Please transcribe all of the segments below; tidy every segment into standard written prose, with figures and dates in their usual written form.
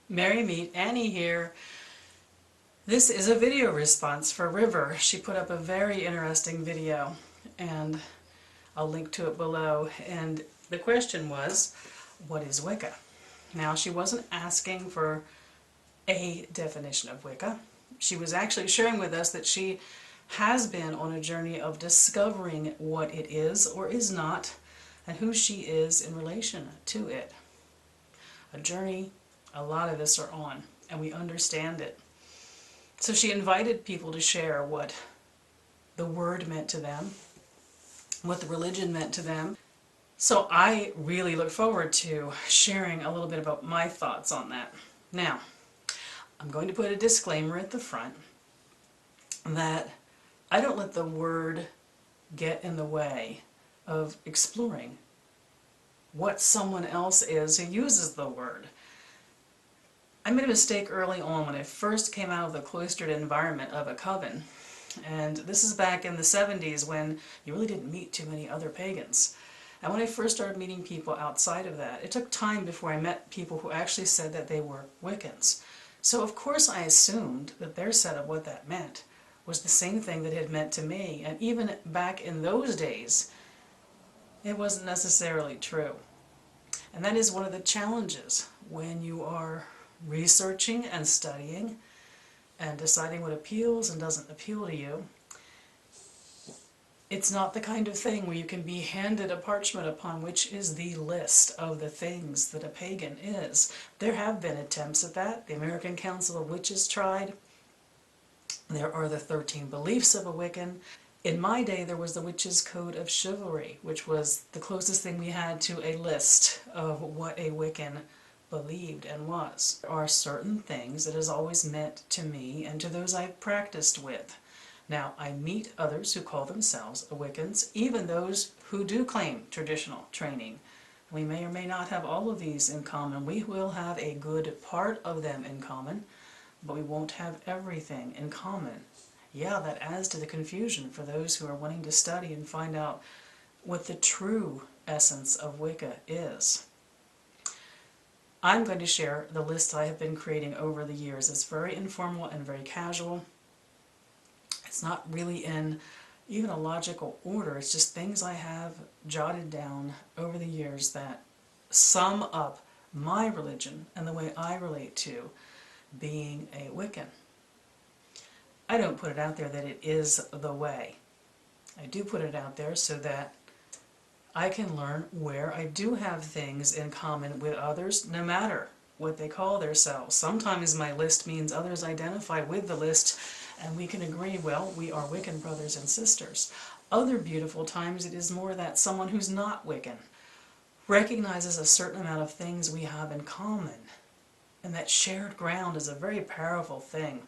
Merry Meet Annie here. This is a video response for River. She put up a very interesting video and I'll link to it below. And the question was, what is Wicca? Now, she wasn't asking for a definition of Wicca. She was actually sharing with us that she has been on a journey of discovering what it is or is not and who she is in relation to it. A journey a lot of us are on, and we understand it. So she invited people to share what the word meant to them, what the religion meant to them. So I really look forward to sharing a little bit about my thoughts on that. Now, I'm going to put a disclaimer at the front that I don't let the word get in the way of exploring what someone else is who uses the word. I made a mistake early on when I first came out of the cloistered environment of a coven, and this is back in the 70s when you really didn't meet too many other pagans. And when I first started meeting people outside of that, it took time before I met people who actually said that they were Wiccans. So of course I assumed that their set of what that meant was the same thing that it had meant to me, and even back in those days, it wasn't necessarily true. And that is one of the challenges when you are researching and studying and deciding what appeals and doesn't appeal to you. It's not the kind of thing where you can be handed a parchment upon which is the list of the things that a pagan is. There have been attempts at that. The American Council of Witches tried. There are the 13 beliefs of a Wiccan. In my day, there was the Witches' Code of Chivalry, which was the closest thing we had to a list of what a Wiccan believed and was. There are certain things that has always meant to me and to those I've practiced with. Now, I meet others who call themselves Wiccans, even those who do claim traditional training. We may or may not have all of these in common. We will have a good part of them in common, but we won't have everything in common. Yeah, that adds to the confusion for those who are wanting to study and find out what the true essence of Wicca is. I'm going to share the list I have been creating over the years. It's very informal and very casual. It's not really in even a logical order. It's just things I have jotted down over the years that sum up my religion and the way I relate to being a Wiccan. I don't put it out there that it is the way. I do put it out there so that I can learn where I do have things in common with others, no matter what they call themselves. Sometimes my list means others identify with the list, and we can agree, well, we are Wiccan brothers and sisters. Other beautiful times it is more that someone who's not Wiccan recognizes a certain amount of things we have in common. And that shared ground is a very powerful thing,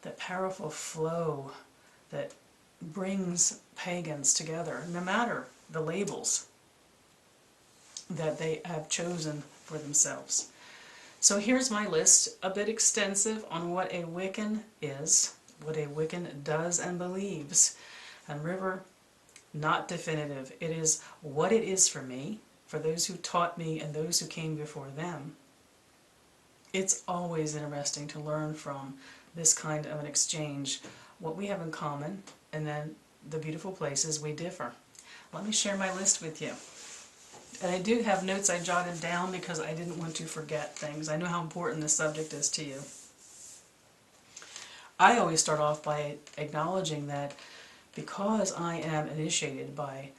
that powerful flow that brings pagans together, no matter the labels that they have chosen for themselves. So here's my list, a bit extensive on what a Wiccan is, what a Wiccan does and believes. And River, not definitive. It is what it is for me, for those who taught me and those who came before them. It's always interesting to learn from this kind of an exchange, what we have in common, and then the beautiful places we differ. Let me share my list with you. And I do have notes I jotted down because I didn't want to forget things. I know how important this subject is to you. I always start off by acknowledging that because I am initiated by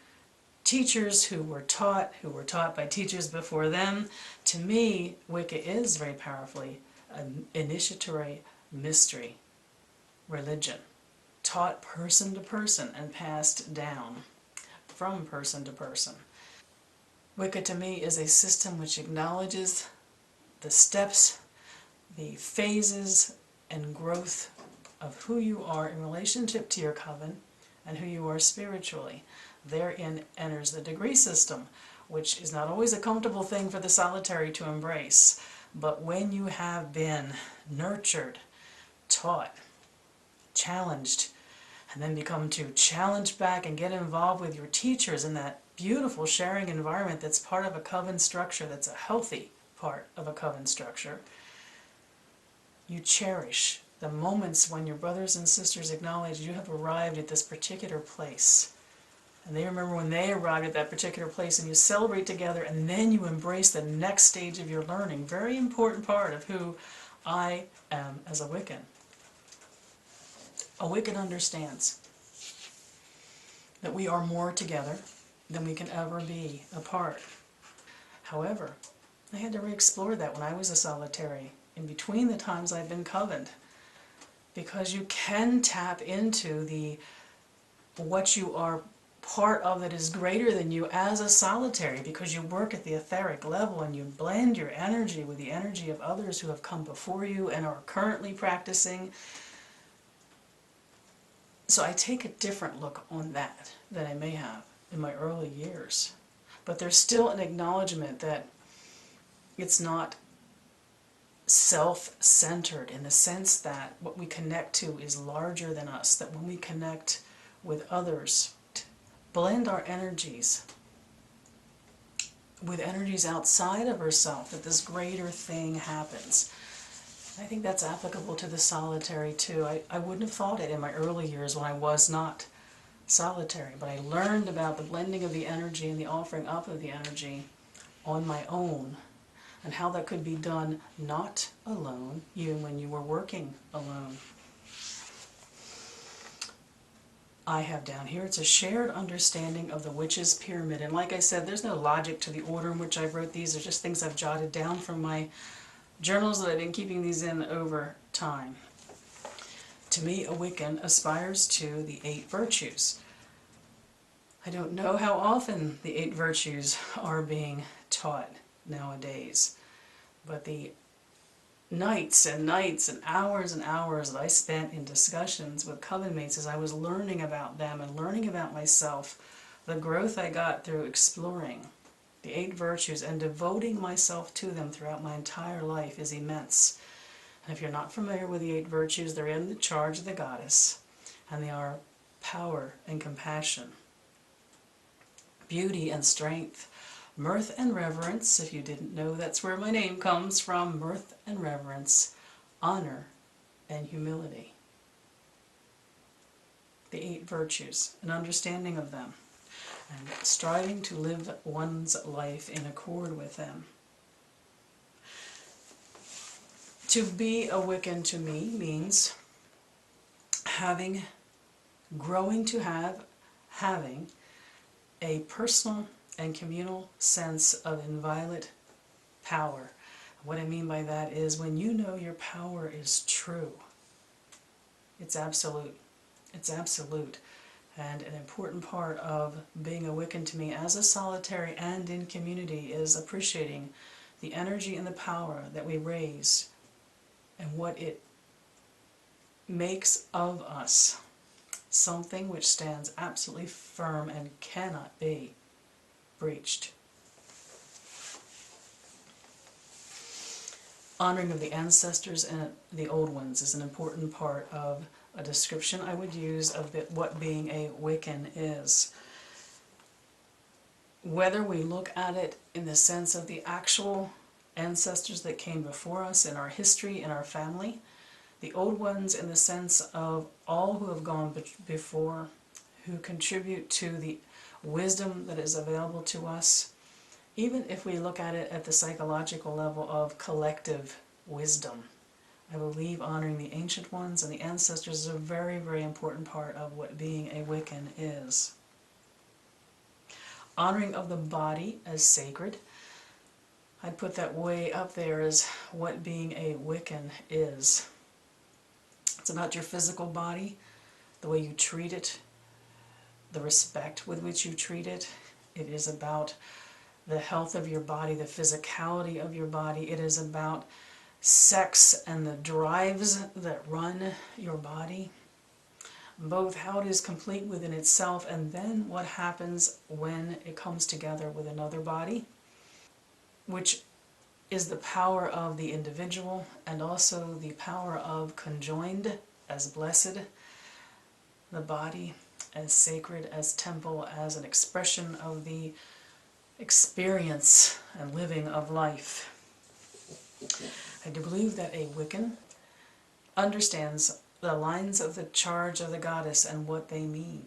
teachers who were taught by teachers before them, to me, Wicca is very powerfully an initiatory mystery religion, taught person to person and passed down from person to person. Wicca to me is a system which acknowledges the steps, the phases and growth of who you are in relationship to your coven and who you are spiritually. Therein enters the degree system, which is not always a comfortable thing for the solitary to embrace, but when you have been nurtured, taught, challenged, and then become to challenge back and get involved with your teachers in that beautiful sharing environment that's part of a coven structure, that's a healthy part of a coven structure, You cherish the moments when your brothers and sisters acknowledge you have arrived at this particular place. And they remember when they arrived at that particular place, and you celebrate together, and then you embrace the next stage of your learning. Very important part of who I am as a Wiccan. A Wiccan understands that we are more together than we can ever be apart. However, I had to re-explore that when I was a solitary, in between the times I've been covened, because you can tap into what you are part of that is greater than you as a solitary, because you work at the etheric level and you blend your energy with the energy of others who have come before you and are currently practicing. So I take a different look on that than I may have in my early years. But there's still an acknowledgement that it's not self-centered, in the sense that what we connect to is larger than us, that when we connect with others, blend our energies with energies outside of ourselves, that this greater thing happens. I think that's applicable to the solitary too. I wouldn't have thought it in my early years when I was not solitary, but I learned about the blending of the energy and the offering up of the energy on my own, and how that could be done not alone, even when you were working alone. I have down here, it's a shared understanding of the witch's pyramid. And like I said, there's no logic to the order in which I wrote these. They're just things I've jotted down from my journals that I've been keeping these in over time. To me, a Wiccan aspires to the 8 virtues. I don't know how often the 8 virtues are being taught nowadays, but the nights and nights and hours that I spent in discussions with coven mates as I was learning about them and learning about myself, the growth I got through exploring the 8 virtues and devoting myself to them throughout my entire life is immense. And if you're not familiar with the 8 virtues, they're in the charge of the goddess, and they are power and compassion, beauty and strength, mirth and reverence. If you didn't know, that's where my name comes from, mirth and reverence, honor and humility. The 8 virtues, an understanding of them, and striving to live one's life in accord with them. To be a Wiccan to me means having a personal and communal sense of inviolate power. What I mean by that is when you know your power is true, it's absolute. It's absolute. And an important part of being a Wiccan to me as a solitary and in community is appreciating the energy and the power that we raise and what it makes of us, something which stands absolutely firm and cannot be breached. Honoring of the ancestors and the old ones is an important part of a description I would use of what being a Wiccan is. Whether we look at it in the sense of the actual ancestors that came before us in our history, in our family, the old ones in the sense of all who have gone before, who contribute to the wisdom that is available to us, even if we look at it at the psychological level of collective wisdom. I believe honoring the ancient ones and the ancestors is a very, very important part of what being a Wiccan is. Honoring of the body as sacred, I'd put that way up there as what being a Wiccan is. It's about your physical body, the way you treat it, the respect with which you treat it. It is about the health of your body, the physicality of your body. It is about sex and the drives that run your body. Both how it is complete within itself and then what happens when it comes together with another body, which is the power of the individual and also the power of conjoined as blessed, the body as sacred, as temple, as an expression of the experience and living of life. I do believe that a Wiccan understands the lines of the charge of the goddess and what they mean.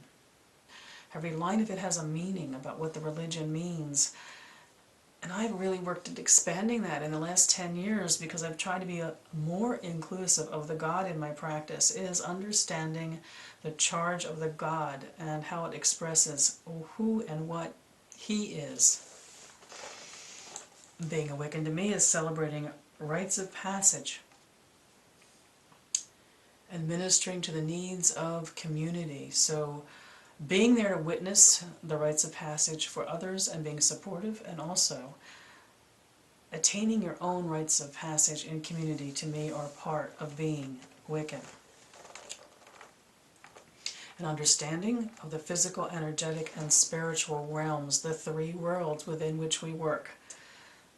Every line of it has a meaning about what the religion means. And I've really worked at expanding that in the last 10 years because I've tried to be more inclusive of the God in my practice, is understanding the charge of the God and how it expresses who and what he is. Being a Wiccan to me is celebrating rites of passage and ministering to the needs of community. So being there to witness the rites of passage for others and being supportive, and also attaining your own rites of passage in community, to me, are part of being Wiccan. An understanding of the physical, energetic, and spiritual realms, the three worlds within which we work.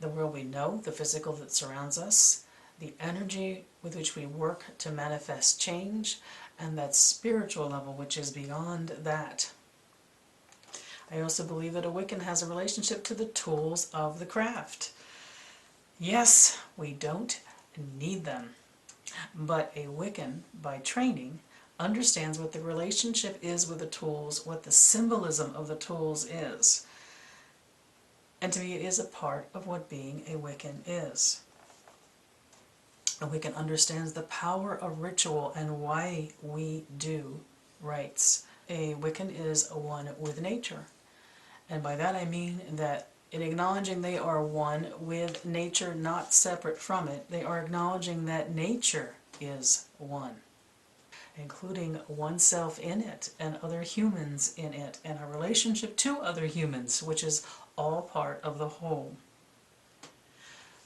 The world we know, the physical that surrounds us, the energy with which we work to manifest change, and that spiritual level which is beyond that. I also believe that a Wiccan has a relationship to the tools of the craft. Yes, we don't need them, but a Wiccan, by training, understands what the relationship is with the tools, what the symbolism of the tools is. And to me, it is a part of what being a Wiccan is. A Wiccan understands the power of ritual and why we do rites. A Wiccan is one with nature. And by that I mean that in acknowledging they are one with nature, not separate from it, they are acknowledging that nature is one, including oneself in it and other humans in it and a relationship to other humans, which is all part of the whole.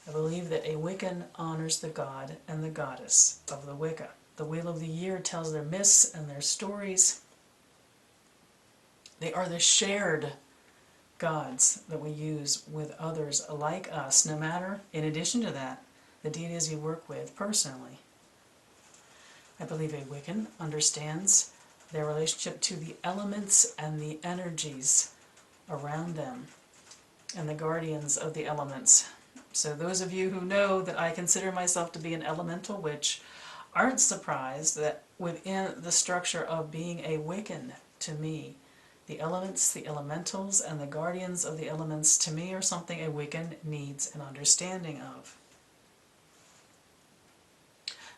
I believe that a Wiccan honors the god and the goddess of the Wicca. The Wheel of the Year tells their myths and their stories. They are the shared gods that we use with others like us, no matter, in addition to that, the deities you work with personally. I believe a Wiccan understands their relationship to the elements and the energies around them and the guardians of the elements. So those of you who know that I consider myself to be an elemental witch aren't surprised that within the structure of being a Wiccan, to me, the elements, the elementals, and the guardians of the elements, to me, are something a Wiccan needs an understanding of.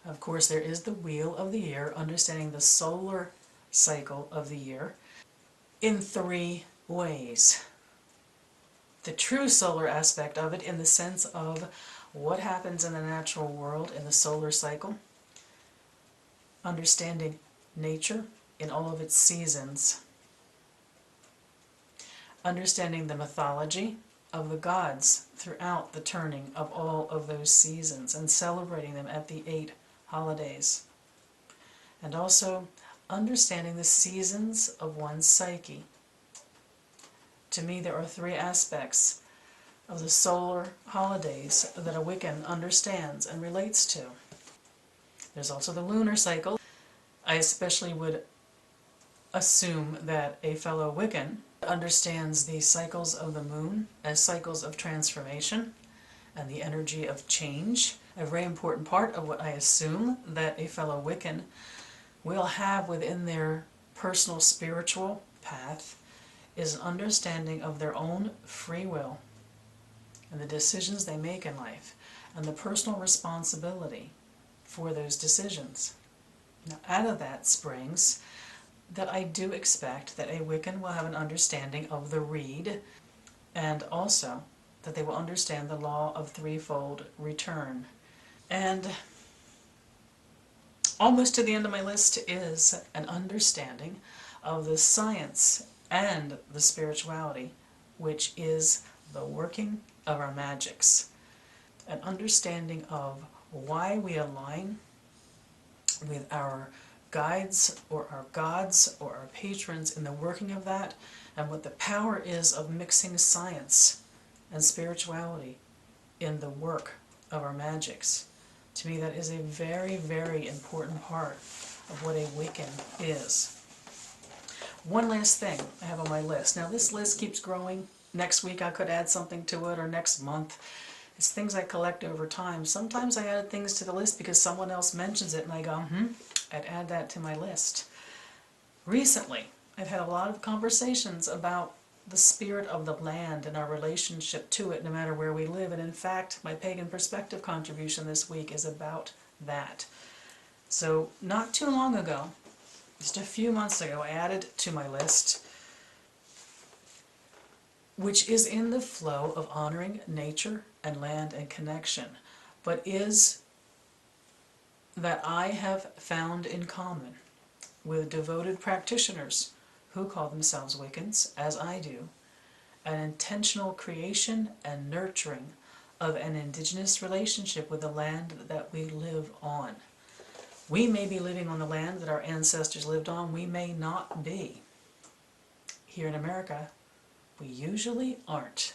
Of course, there is the Wheel of the Year, understanding the solar cycle of the year in three ways. The true solar aspect of it in the sense of what happens in the natural world in the solar cycle, understanding nature in all of its seasons, understanding the mythology of the gods throughout the turning of all of those seasons and celebrating them at the 8 holidays, and also understanding the seasons of one's psyche. To me, there are three aspects of the solar holidays that a Wiccan understands and relates to. There's also the lunar cycle. I especially would assume that a fellow Wiccan understands the cycles of the moon as cycles of transformation and the energy of change. A very important part of what I assume that a fellow Wiccan will have within their personal spiritual path is an understanding of their own free will and the decisions they make in life and the personal responsibility for those decisions. Now, out of that springs that I do expect that a Wiccan will have an understanding of the reed, and also that they will understand the law of threefold return. And almost to the end of my list is an understanding of the science and the spirituality, which is the working of our magics. An understanding of why we align with our guides or our gods or our patrons in the working of that, and what the power is of mixing science and spirituality in the work of our magics. To me, that is a very, very important part of what a Wiccan is. One last thing I have on my list. Now, this list keeps growing. Next week I could add something to it, or next month. It's things I collect over time. Sometimes I add things to the list because someone else mentions it and I go, I'd add that to my list. Recently, I've had a lot of conversations about the spirit of the land and our relationship to it no matter where we live. And in fact, my pagan perspective contribution this week is about that. So not too long ago, just a few months ago, I added to my list, which is in the flow of honoring nature and land and connection, but is that I have found in common with devoted practitioners who call themselves Wiccans, as I do, an intentional creation and nurturing of an indigenous relationship with the land that we live on. We may be living on the land that our ancestors lived on, we may not be. Here in America, we usually aren't.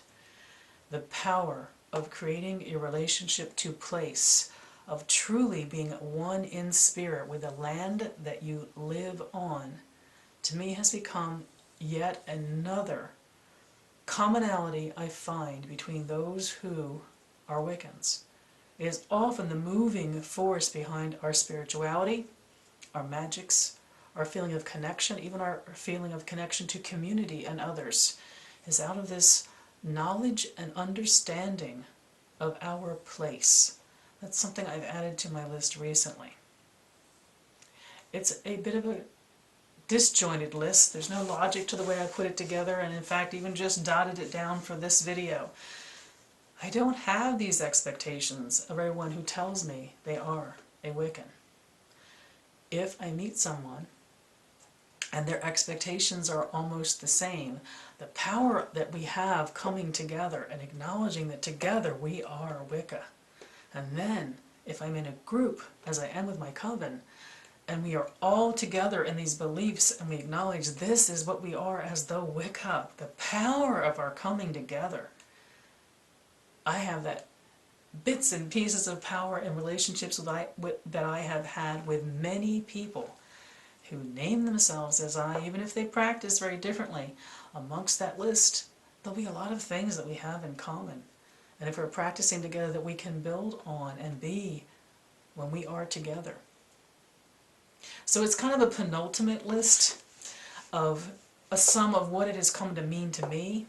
The power of creating a relationship to place, of truly being one in spirit with the land that you live on, to me has become yet another commonality I find between those who are Wiccans. It is often the moving force behind our spirituality, our magics, our feeling of connection, even our feeling of connection to community and others, is out of this knowledge and understanding of our place. That's something I've added to my list recently. It's a bit of a disjointed list. There's no logic to the way I put it together, and in fact even just dotted it down for this video. I don't have these expectations of everyone who tells me they are a Wiccan. If I meet someone and their expectations are almost the same, the power that we have coming together and acknowledging that together we are Wicca. And then, if I'm in a group, as I am with my coven, and we are all together in these beliefs and we acknowledge this is what we are as though Wicca, the power of our coming together, I have that bits and pieces of power and relationships that I have had with many people who name themselves as I, even if they practice very differently. Amongst that list, there'll be a lot of things that we have in common. And if we're practicing together, that we can build on and be when we are together. So it's kind of a penultimate list of a sum of what it has come to mean to me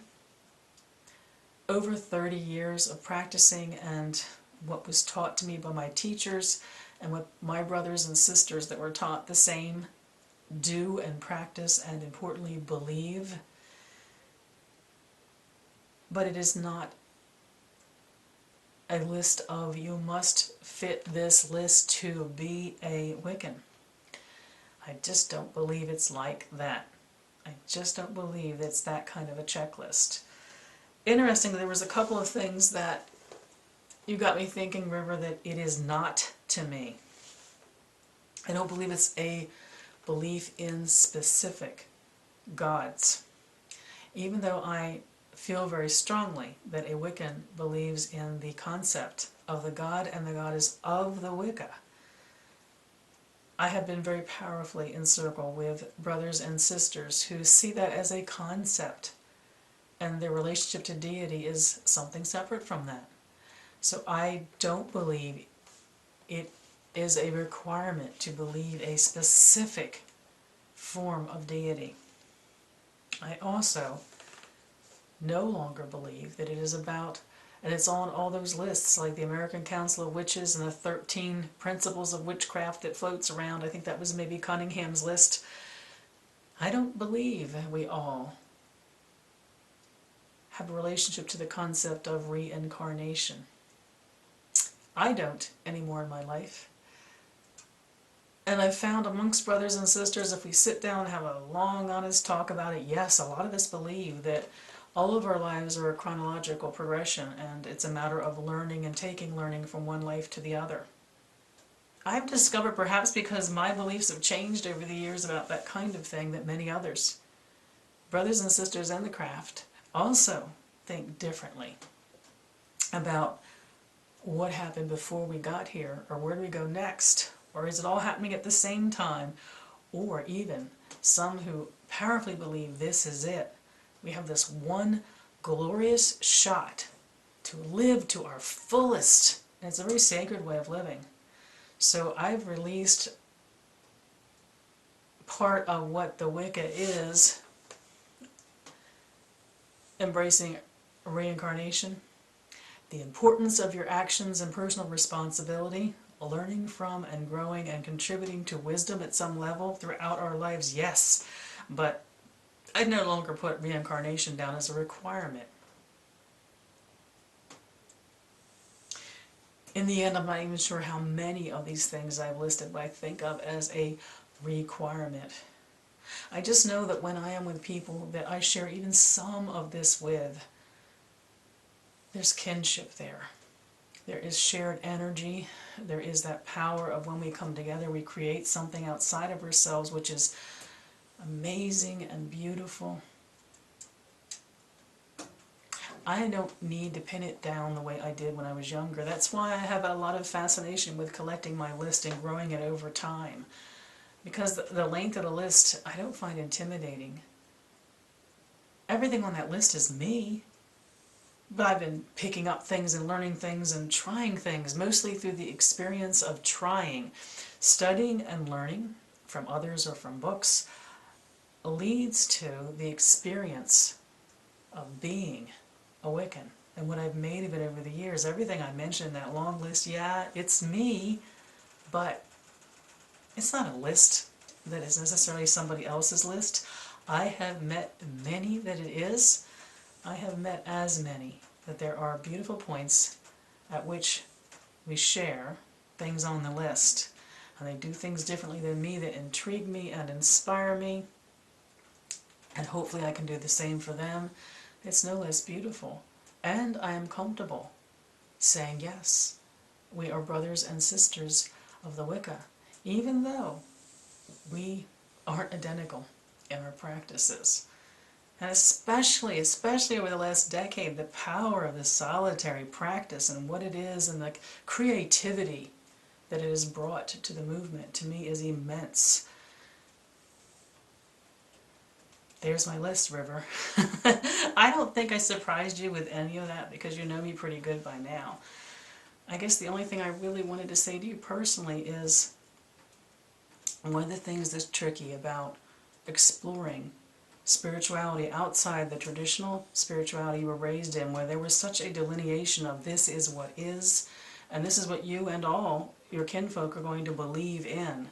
over 30 years of practicing, and what was taught to me by my teachers, and what my brothers and sisters that were taught the same do and practice and importantly believe. But it is not a list of you must fit this list to be a Wiccan. I just don't believe it's like that. I just don't believe it's that kind of a checklist. Interestingly, there was a couple of things that you got me thinking, River, that it is not to me. I don't believe it's a belief in specific gods. Even though I feel very strongly that a Wiccan believes in the concept of the god and the goddess of the Wicca, I have been very powerfully in circle with brothers and sisters who see that as a concept, and their relationship to deity is something separate from that. So I don't believe it is a requirement to believe a specific form of deity. I also no longer believe that it is about, and it's on all those lists like the American Council of Witches and the 13 Principles of Witchcraft that floats around. I think that was maybe Cunningham's list. I don't believe we all have a relationship to the concept of reincarnation. I don't anymore in my life. And I've found amongst brothers and sisters, if we sit down and have a long, honest talk about it, yes, a lot of us believe that all of our lives are a chronological progression, and it's a matter of learning and taking learning from one life to the other. I've discovered, perhaps because my beliefs have changed over the years about that kind of thing, that many others, brothers and sisters in the craft, also think differently about what happened before we got here, or where do we go next, or is it all happening at the same time, or even some who powerfully believe this is it. We have this one glorious shot to live to our fullest. And it's a very sacred way of living. So I've released part of what the Wicca is, embracing reincarnation, the importance of your actions and personal responsibility, learning from and growing and contributing to wisdom at some level throughout our lives, yes, but I no longer put reincarnation down as a requirement. In the end, I'm not even sure how many of these things I've listed, but I think of as a requirement. I just know that when I am with people that I share even some of this with, there's kinship there. There is shared energy. There is that power of when we come together, we create something outside of ourselves, which is amazing and beautiful. I don't need to pin it down the way I did when I was younger. That's why I have a lot of fascination with collecting my list and growing it over time. Because the length of the list, I don't find intimidating. Everything on that list is me. But I've been picking up things and learning things and trying things, mostly through the experience of trying. Studying and learning from others or from books leads to the experience of being a Wiccan. And what I've made of it over the years, everything I mentioned in that long list, yeah, it's me, but it's not a list that is necessarily somebody else's list. I have met many that it is. I have met as many that there are beautiful points at which we share things on the list. And they do things differently than me that intrigue me and inspire me. And hopefully I can do the same for them. It's no less beautiful. And I am comfortable saying yes. We are brothers and sisters of the Wicca, even though we aren't identical in our practices. And especially over the last decade, the power of the solitary practice and what it is and the creativity that it has brought to the movement, to me, is immense. There's my list, River. I don't think I surprised you with any of that because you know me pretty good by now. I guess the only thing I really wanted to say to you personally is one of the things that's tricky about exploring spirituality outside the traditional spirituality you were raised in, where there was such a delineation of this is what is, and this is what you and all your kinfolk are going to believe in.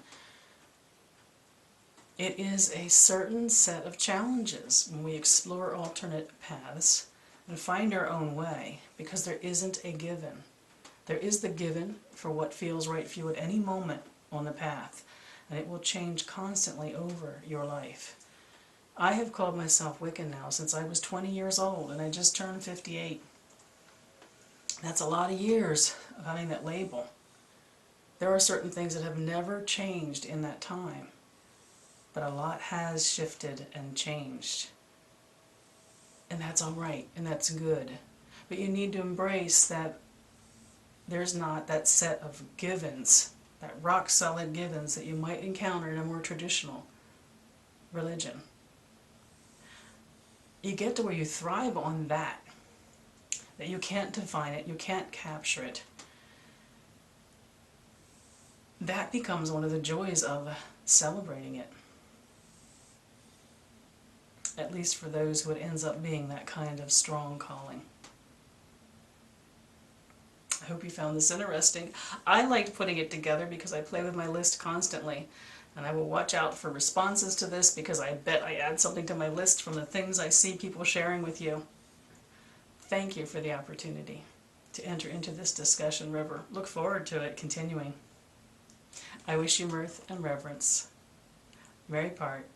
It is a certain set of challenges when we explore alternate paths and find our own way, because there isn't a given. There is the given for what feels right for you at any moment on the path, and it will change constantly over your life. I have called myself Wiccan now since I was 20 years old, and I just turned 58. That's a lot of years of having that label. There are certain things that have never changed in that time, but a lot has shifted and changed. And that's all right, and that's good. But you need to embrace that there's not that set of givens, that rock-solid givens that you might encounter in a more traditional religion. You get to where you thrive on that you can't define it, you can't capture it. That becomes one of the joys of celebrating it. At least for those who it ends up being that kind of strong calling. I hope you found this interesting. I liked putting it together because I play with my list constantly. And I will watch out for responses to this because I bet I add something to my list from the things I see people sharing with you. Thank you for the opportunity to enter into this discussion, River. Look forward to it continuing. I wish you mirth and reverence. Mary Part.